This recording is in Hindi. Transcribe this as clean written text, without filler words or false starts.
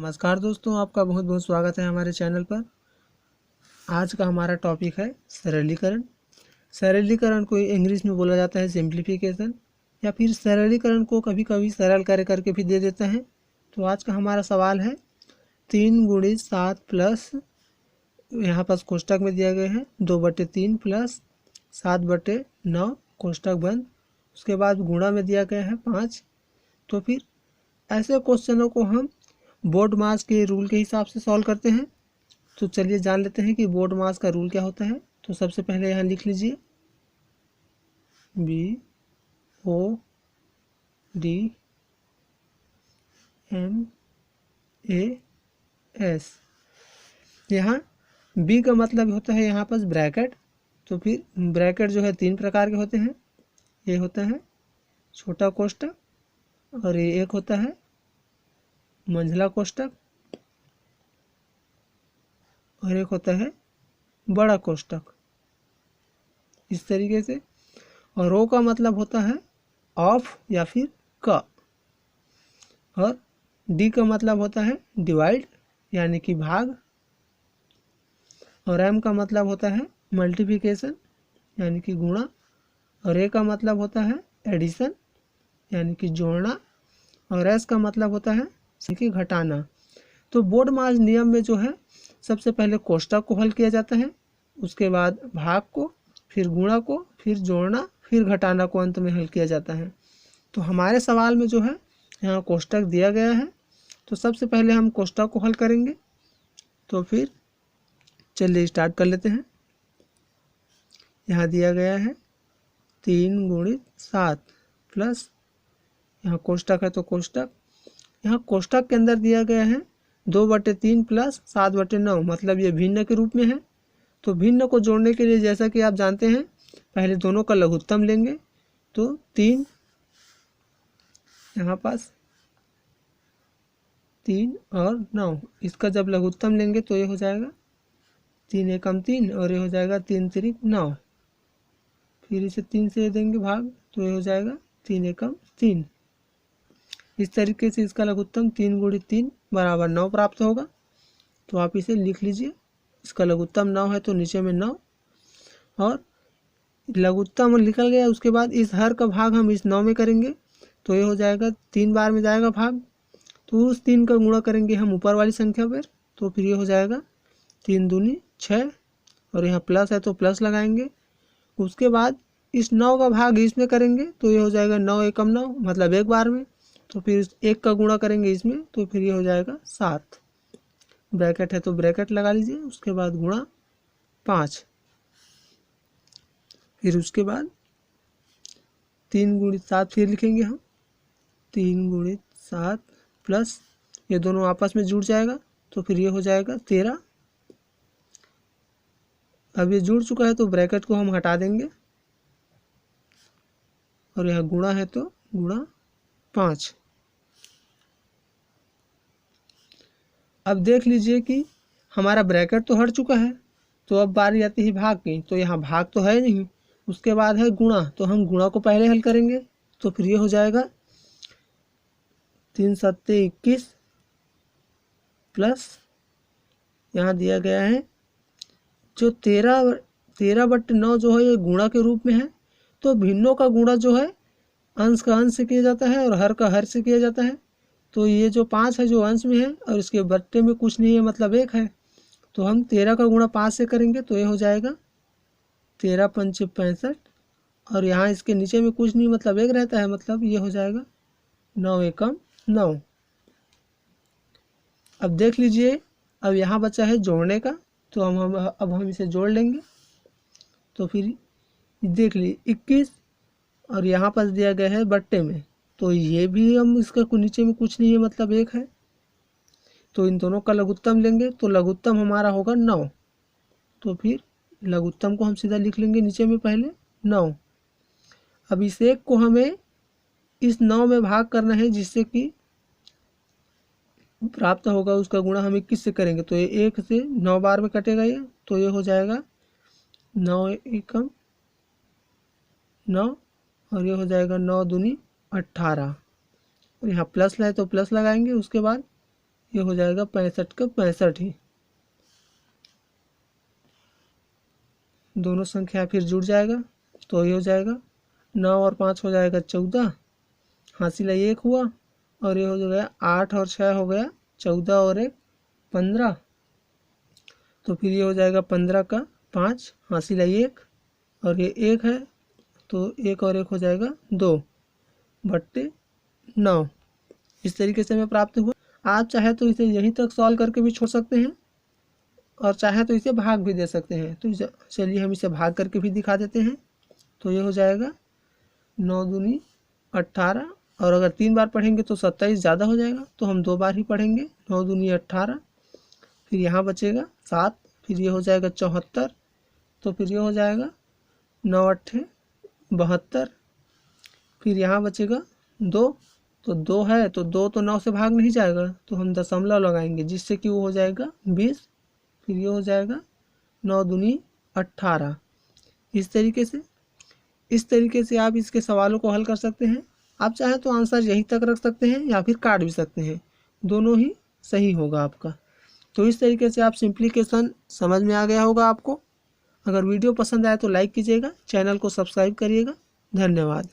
नमस्कार दोस्तों, आपका बहुत बहुत स्वागत है हमारे चैनल पर। आज का हमारा टॉपिक है सरलीकरण। सरलीकरण को इंग्लिश में बोला जाता है सिंप्लीफिकेशन, या फिर सरलीकरण को कभी कभी सरल करके भी दे देते हैं। तो आज का हमारा सवाल है 3 × 7 प्लस, यहाँ पास कोष्टक में दिया गया है 2/3 प्लस 7/9 कोष्टक बंद, उसके बाद गुणा में दिया गया है 5। तो फिर ऐसे क्वेश्चनों को हम बोर्ड मास के रूल के हिसाब से सॉल्व करते हैं। तो चलिए जान लेते हैं कि बोर्ड मास का रूल क्या होता है। तो सबसे पहले यहाँ लिख लीजिए BODMAS। यहाँ बी का मतलब होता है यहाँ पास ब्रैकेट। तो फिर ब्रैकेट जो है 3 प्रकार के होते हैं। ये होता है छोटा कोष्टक, और ये एक होता है मंझला कोष्टक, और एक होता है बड़ा कोष्टक, इस तरीके से। और रो का मतलब होता है ऑफ या फिर का, और डी का मतलब होता है डिवाइड यानी कि भाग, और एम का मतलब होता है मल्टीप्लिकेशन यानी कि गुणा, और ए का मतलब होता है एडिशन यानी कि जोड़ना, और एस का मतलब होता है कि घटाना। तो बोर्ड मास नियम में जो है सबसे पहले कोष्टक को हल किया जाता है, उसके बाद भाग को, फिर गुणा को, फिर जोड़ना, फिर घटाना को अंत में हल किया जाता है। तो हमारे सवाल में जो है यहाँ कोष्टक दिया गया है, तो सबसे पहले हम कोष्टक को हल करेंगे। तो फिर चलिए स्टार्ट कर लेते हैं। यहाँ दिया गया है 3 × 7 प्लस, यहाँ कोष्टक है तो कोष्टक, यहाँ कोष्टक के अंदर दिया गया है 2/3 प्लस 7/9, मतलब ये भिन्न के रूप में है। तो भिन्न को जोड़ने के लिए जैसा कि आप जानते हैं पहले दोनों का लघुत्तम लेंगे। तो 3, यहाँ पास 3 और 9, इसका जब लघुत्तम लेंगे तो ये हो जाएगा 3 एकम 3, और ये हो जाएगा 3 तिरिक 9। फिर इसे 3 से देंगे भाग, तो ये हो जाएगा 3 एकम 3। इस तरीके से इसका लघुत्तम 3 × 3 = 9 प्राप्त होगा। तो आप इसे लिख लीजिए, इसका लघुत्तम 9 है तो नीचे में 9, और लघुत्तम निकल गया। उसके बाद इस हर का भाग हम इस 9 में करेंगे, तो ये हो जाएगा 3 बार में जाएगा भाग, तो उस 3 का गुणा करेंगे हम ऊपर वाली संख्या पर, तो फिर ये हो जाएगा 3 दूनी 6, और यहाँ प्लस है तो प्लस लगाएंगे। उसके बाद इस 9 का भाग इसमें करेंगे, तो ये हो जाएगा 9 एकम 9, मतलब एक बार में। तो फिर 1 का गुणा करेंगे इसमें, तो फिर ये हो जाएगा 7। ब्रैकेट है तो ब्रैकेट लगा लीजिए, उसके बाद गुणा 5, फिर उसके बाद 3 × 7 फिर लिखेंगे हम 3 × 7 प्लस, ये दोनों आपस में जुड़ जाएगा, तो फिर ये हो जाएगा 13। अब ये जुड़ चुका है तो ब्रैकेट को हम हटा देंगे, और यहाँ गुणा है तो गुणा 5। अब देख लीजिए कि हमारा ब्रैकेट तो हट चुका है, तो अब बारी आती है भाग की। तो यहाँ भाग तो है नहीं, उसके बाद है गुणा, तो हम गुणा को पहले हल करेंगे। तो फिर ये हो जाएगा 3 × 7 = 21 प्लस, यहाँ दिया गया है जो 13/9 जो है ये गुणा के रूप में है। तो भिन्नों का गुणा जो है अंश का अंश से किया जाता है और हर का हर से किया जाता है। तो ये जो 5 है जो अंश में है और इसके बट्टे में कुछ नहीं है, मतलब 1 है। तो हम 13 का गुणा 5 से करेंगे, तो ये हो जाएगा 13 × 5 = 65, और यहाँ इसके नीचे में कुछ नहीं, मतलब 1 रहता है, मतलब ये हो जाएगा 9 एकम 9। अब देख लीजिए, अब यहाँ बचा है जोड़ने का, तो अब हम इसे जोड़ लेंगे। तो फिर देख लीजिए 21, और यहाँ पर दिया गया है बट्टे में, तो ये भी हम इसका नीचे में कुछ नहीं है, मतलब 1 है। तो इन दोनों का लघुत्तम लेंगे, तो लघुत्तम हमारा होगा 9। तो फिर लघुत्तम को हम सीधा लिख लेंगे नीचे में पहले 9। अब इस 1 को हमें इस 9 में भाग करना है, जिससे कि प्राप्त होगा उसका गुणा हम 21 से करेंगे। तो ये 1 से 9 बार में कटेगा ये, तो ये हो जाएगा 9 एकम 9, और ये हो जाएगा 9 दूनी 18, और यहाँ प्लस है तो प्लस लगाएंगे। उसके बाद ये हो जाएगा 65 का 65 ही। दोनों संख्या फिर जुड़ जाएगा तो ये हो जाएगा 9 और 5 हो जाएगा 14, हासिल 1 हुआ, और ये हो गया 8 और 6 हो गया 14 और 1 15, तो फिर ये हो जाएगा 15 का 5, हासिल 1, और ये 1 है तो 1 और 1 हो जाएगा 2/9। इस तरीके से हमें प्राप्त हुआ। आप चाहे तो इसे यहीं तक सॉल्व करके भी छोड़ सकते हैं और चाहे तो इसे भाग भी दे सकते हैं। तो चलिए हम इसे भाग करके भी दिखा देते हैं। तो ये हो जाएगा 9 दूनी 18, और अगर 3 बार पढ़ेंगे तो 27 ज़्यादा हो जाएगा, तो हम 2 बार ही पढ़ेंगे। 9 दूनी 18, फिर यहाँ बचेगा 7, फिर ये हो जाएगा 74, तो फिर ये हो जाएगा 9 8 72, फिर यहाँ बचेगा 2, तो 2 है तो 2 तो 9 से भाग नहीं जाएगा, तो हम दशमलव लगाएंगे जिससे कि वो हो जाएगा 20, फिर ये हो जाएगा 9 दूनी 18। इस तरीके से आप इसके सवालों को हल कर सकते हैं। आप चाहें तो आंसर यहीं तक रख सकते हैं या फिर काट भी सकते हैं, दोनों ही सही होगा आपका। तो इस तरीके से आप सिंप्लीकेशन समझ में आ गया होगा आपको। अगर वीडियो पसंद आए तो लाइक कीजिएगा, चैनल को सब्सक्राइब करिएगा। धन्यवाद।